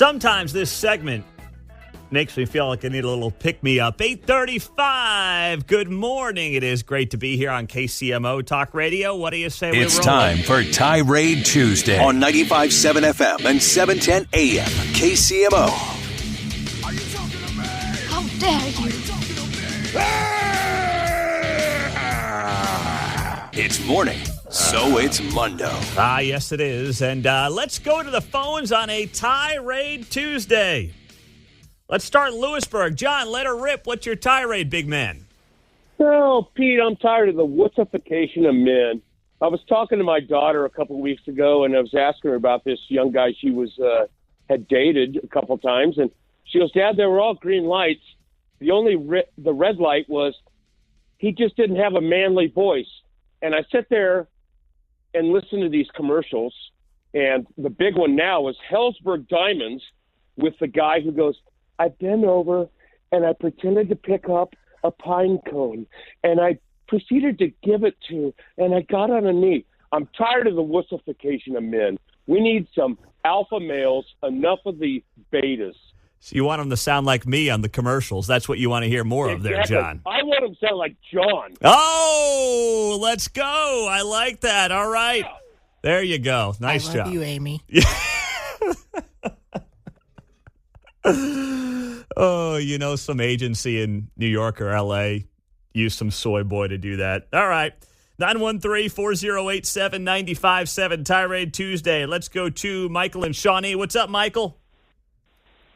Sometimes this segment makes me feel like I need a little pick-me-up. 8:35. Good morning. It is great to be here on KCMO Talk Radio. What do you say we roll? It's time for Tirade Tuesday on 95.7 FM and 710 AM. KCMO. Are you talking to me? How dare you? It's morning, so it's Mundo. Yes, it is. And let's go to the phones on a Tirade Tuesday. Let's start in Lewisburg. John, let her rip. What's your tirade, big man? Oh, Pete, I'm tired of the wussification of men. I was talking to my daughter a couple of weeks ago, and I was asking her about this young guy she was had dated a couple of times, and she goes, "Dad, they were all green lights. The red light was he just didn't have a manly voice." And I sit there and listen to these commercials, and the big one now is Hellsberg Diamonds with the guy who goes, "I bent over and I pretended to pick up a pine cone and I proceeded to give it to, and I got on a knee." I'm tired of the wussification of men. We need some alpha males, enough of the betas. So you want them to sound like me on the commercials. That's what you want to hear more of there, John. I want them to sound like John. Oh, let's go. I like that. All right. There you go. Nice job. I love you, Amy. Oh, you know, some agency in New York or L.A. used some soy boy to do that. All right. 913-4087-957, Tirade Tuesday. Let's go to Michael and Shawnee. What's up, Michael?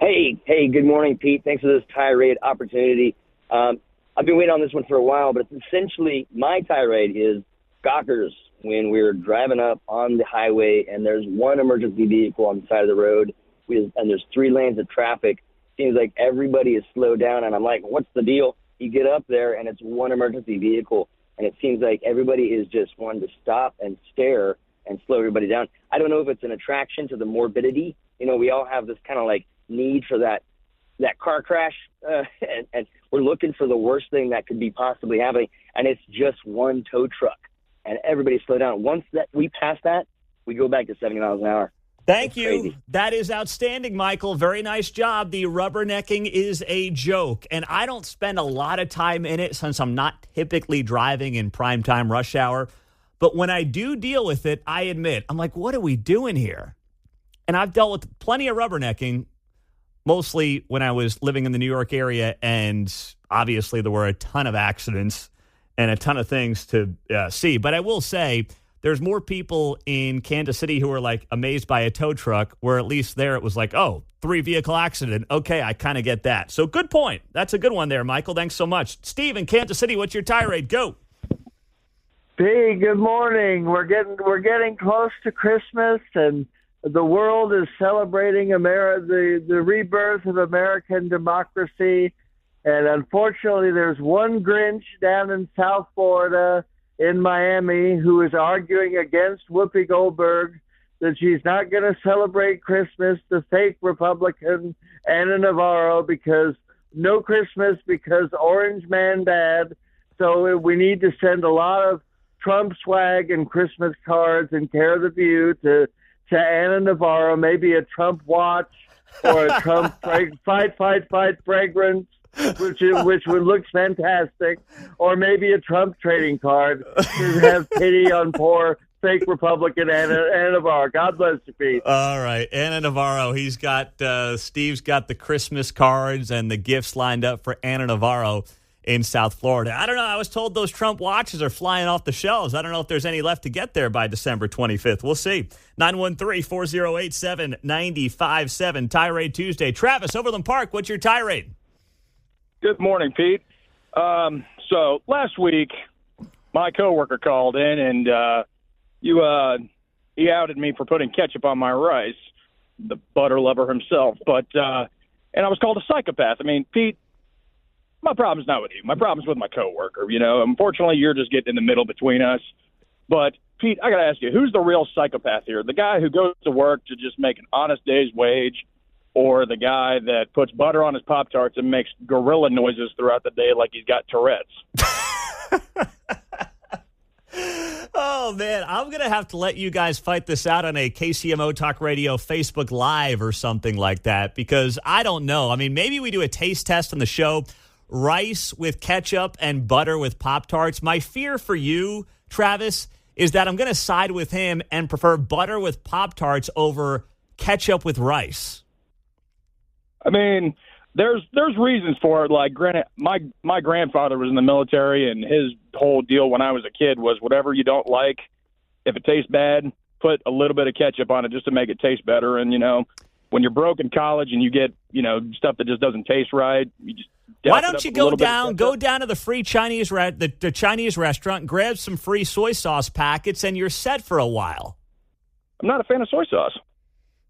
Hey, good morning, Pete. Thanks for this tirade opportunity. I've been waiting on this one for a while, but essentially my tirade is Gawkers when we're driving up on the highway and there's one emergency vehicle on the side of the road and there's 3 lanes of traffic. Seems like everybody is slowed down, and I'm like, what's the deal? You get up there, and it's one emergency vehicle, and it seems like everybody is just wanting to stop and stare and slow everybody down. I don't know if it's an attraction to the morbidity. You know, we all have this kind of like need for that car crash, and we're looking for the worst thing that could be possibly happening, and it's just one tow truck, and everybody slow down. Once that we pass that, we go back to 70 miles an hour. Thank you. Crazy. That is outstanding, Michael. Very nice job. The rubbernecking is a joke, and I don't spend a lot of time in it since I'm not typically driving in primetime rush hour. But when I do deal with it, I admit, I'm like, what are we doing here? And I've dealt with plenty of rubbernecking, mostly when I was living in the New York area, and obviously there were a ton of accidents and a ton of things to see. But I will say, there's more people in Kansas City who are like amazed by a tow truck, where at least there it was like, oh, 3-vehicle accident. Okay, I kind of get that. So good point. That's a good one there, Michael. Thanks so much. Steve in Kansas City, what's your tirade? Go. Hey, good morning. We're getting close to Christmas, and the world is celebrating the rebirth of American democracy. And unfortunately, there's one Grinch down in South Florida in Miami who is arguing against Whoopi Goldberg that she's not going to celebrate Christmas, the fake Republican Ana Navarro, because no Christmas because Orange Man bad. So we need to send a lot of Trump swag and Christmas cards and Care of the View to Ana Navarro, maybe a Trump watch or a Trump fight fragrance, which would look fantastic, or maybe a Trump trading card to have pity on poor fake Republican Ana Navarro. God bless you, Pete. All right, Ana Navarro. Steve's got the Christmas cards and the gifts lined up for Ana Navarro in South Florida. I don't know. I was told those Trump watches are flying off the shelves. I don't know if there's any left to get there by December 25th. We'll see. 913-4087-957, Tirade Tuesday. Travis, Overland Park, what's your tirade? Good morning, Pete. So last week, my coworker called in, and he outed me for putting ketchup on my rice, the butter lover himself. And I was called a psychopath. I mean, Pete, my problem's not with you. My problem's with my coworker. You know, unfortunately, you're just getting in the middle between us. But Pete, I got to ask you, who's the real psychopath here? The guy who goes to work to just make an honest day's wage, or the guy that puts butter on his Pop-Tarts and makes gorilla noises throughout the day like he's got Tourette's? Oh, man, I'm going to have to let you guys fight this out on a KCMO Talk Radio Facebook Live or something like that, because I don't know. I mean, maybe we do a taste test on the show. Rice with ketchup and butter with Pop-Tarts. My fear for you, Travis, is that I'm going to side with him and prefer butter with Pop-Tarts over ketchup with rice. I mean, there's reasons for it. Like, granted, my grandfather was in the military, and his whole deal when I was a kid was whatever you don't like, if it tastes bad, put a little bit of ketchup on it just to make it taste better. And, when you're broke in college and you get, stuff that just doesn't taste right, you just why don't you go down to the free Chinese the Chinese restaurant, grab some free soy sauce packets, and you're set for a while. I'm not a fan of soy sauce.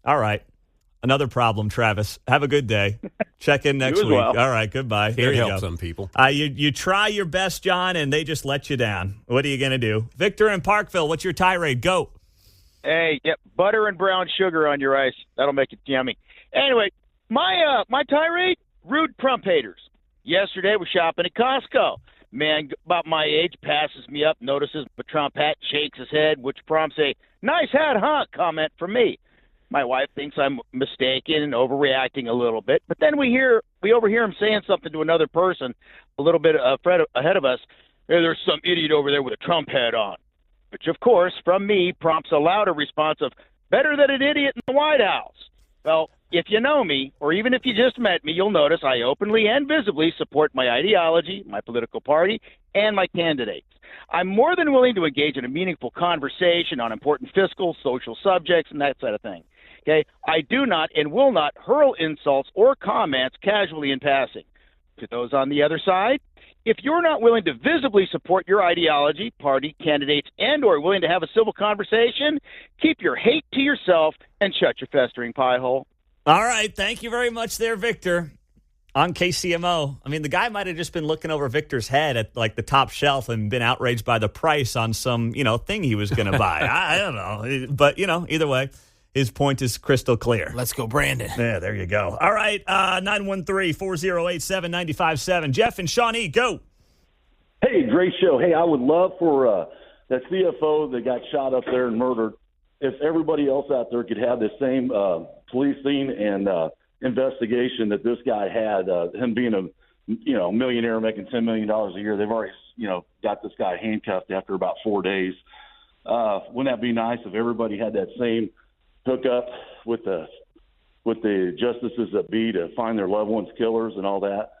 All right. Another problem, Travis. Have a good day. Check in next week. Well. All right, goodbye. Here you help some people. You try your best, John, and they just let you down. What are you going to do? Victor in Parkville, what's your tirade? Go. Hey, yep, butter and brown sugar on your ice. That'll make it yummy. Anyway, my tirade, rude Trump haters. Yesterday, we're shopping at Costco. Man about my age passes me up, notices my Trump hat, shakes his head, which prompts a "nice hat, huh?" comment from me. My wife thinks I'm mistaken and overreacting a little bit, but then we overhear him saying something to another person a little bit ahead of us. Hey, there's some idiot over there with a Trump hat on, which, of course, from me prompts a louder response of better than an idiot in the White House. Well, if you know me, or even if you just met me, you'll notice I openly and visibly support my ideology, my political party, and my candidates. I'm more than willing to engage in a meaningful conversation on important fiscal, social subjects, and that sort of thing. Okay, I do not and will not hurl insults or comments casually in passing. To those on the other side, if you're not willing to visibly support your ideology, party, candidates, and or willing to have a civil conversation, keep your hate to yourself and shut your festering pie hole. All right, thank you very much there, Victor. On KCMO. I mean, the guy might have just been looking over Victor's head at, like, the top shelf and been outraged by the price on some, thing he was going to buy. I don't know. But, either way. His point is crystal clear. Let's go, Brandon. Yeah, there you go. All right, 913-4087-957. Jeff and Shawnee, go. Hey, great show. Hey, I would love for that CFO that got shot up there and murdered, if everybody else out there could have the same policing and investigation that this guy had, him being a millionaire making $10 million a year. They've already, got this guy handcuffed after about 4 days. Wouldn't that be nice if everybody had that same hook up with the justices that be to find their loved ones' killers and all that?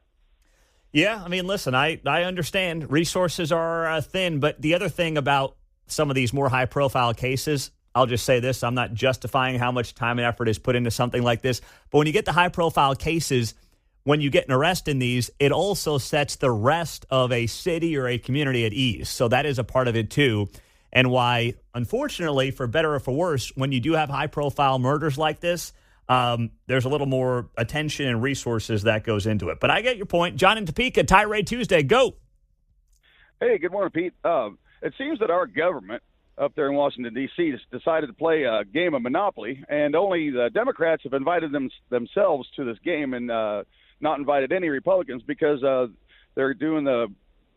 Yeah, I mean, listen, I understand resources are thin, but the other thing about some of these more high-profile cases, I'll just say this, I'm not justifying how much time and effort is put into something like this, but when you get the high-profile cases, when you get an arrest in these, it also sets the rest of a city or a community at ease. So that is a part of it, too. And why, unfortunately, for better or for worse, when you do have high-profile murders like this, there's a little more attention and resources that goes into it. But I get your point. John in Topeka, Tirade Tuesday, go. Hey, good morning, Pete. It seems that our government up there in Washington, D.C., has decided to play a game of Monopoly, and only the Democrats have invited themselves to this game and not invited any Republicans because they're doing a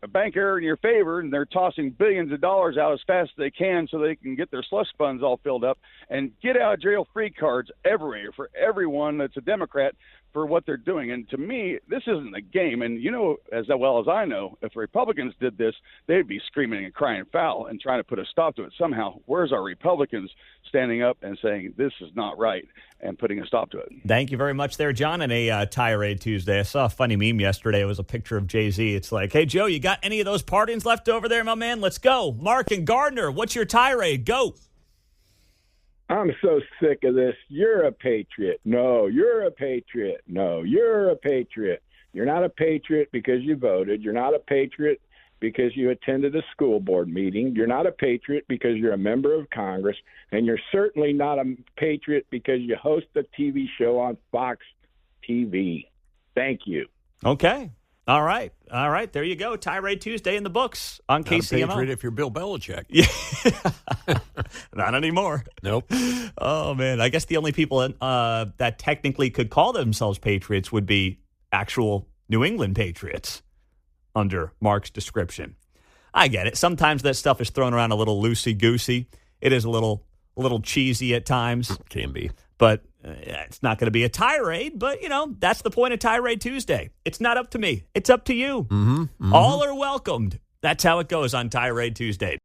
bank error in your favor, and they're tossing billions of dollars out as fast as they can so they can get their slush funds all filled up and get out of jail free cards everywhere for everyone that's a Democrat for what they're doing. And to me, this isn't a game. And as well as I know, if Republicans did this, they'd be screaming and crying foul and trying to put a stop to it somehow. Where's our Republicans standing up and saying this is not right and putting a stop to it? Thank you very much there, John. And a Tirade Tuesday. I saw a funny meme yesterday. It was a picture of Jay-Z. It's like, hey, Joe, you got any of those pardons left over there, my man? Let's go. Mark and Gardner, what's your tirade? Go. I'm so sick of this. You're a patriot. No, you're a patriot. No, you're a patriot. You're not a patriot because you voted. You're not a patriot because you attended a school board meeting. You're not a patriot because you're a member of Congress. And you're certainly not a patriot because you host a TV show on Fox TV. Thank you. Okay. All right. There you go. Tirade Tuesday in the books on KCMO. Not a patriot if you're Bill Belichick. Yeah. Not anymore. Nope. Oh, man. I guess the only people that technically could call themselves patriots would be actual New England Patriots under Mark's description. I get it. Sometimes that stuff is thrown around a little loosey-goosey. It is a little cheesy at times. Can be. But it's not going to be a tirade. But, that's the point of Tirade Tuesday. It's not up to me. It's up to you. Mm-hmm. All are welcomed. That's how it goes on Tirade Tuesday.